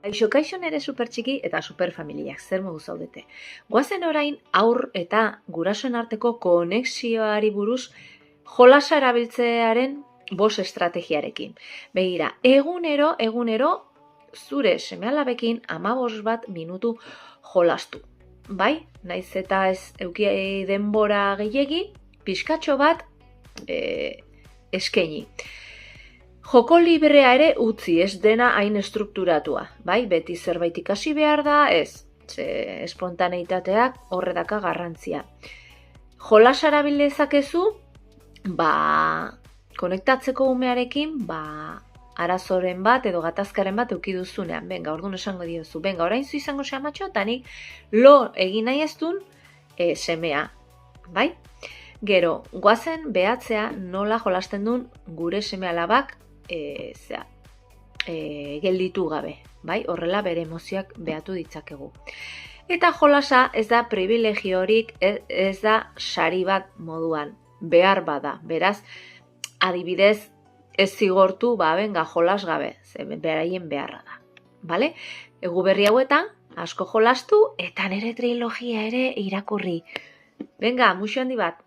Kaixo nere super txiki eta super familiak, zer modu zaudete. Goazen orain aur eta gurasoen arteko konexioari buruz jolasa erabiltzearen 5 estrategiarekin. Begira, egunero zure seme-alabekin 15 minutu jolastu. Bai, naiz eta ez euki denbora gehiegi, pixkatxo bat eskaini. Joko librea ere utzi, ez dena hain estrukturatua, bai? Beti zerbait ikasi behar da, ez. Espontaneitateak horredaka garrantzia. Jolas erabil dezakezu, konektatzeko umearekin, arazoren bat edo gatazkaren bat euki duzunean. Benga, orduan esango diozu. Benga, orain zu izango xamatxo, eta nik lo egin nahi ez duen semea, bai? Gero, goazen behatzea nola jolasten duen gure seme-alabak gelditu gabe, bai? Horrela bere emozioak behatu ditzakegu. Eta jolasa ez da privilegiorik, ez da sari bat moduan, behar bada. Beraz, adibidez, ez zigortu, benga, jolas gabe, beraien beharra da. Bale? Egu berri hauetan, asko jolastu, eta nere trilogia ere irakurri. Benga, muxo handi bat.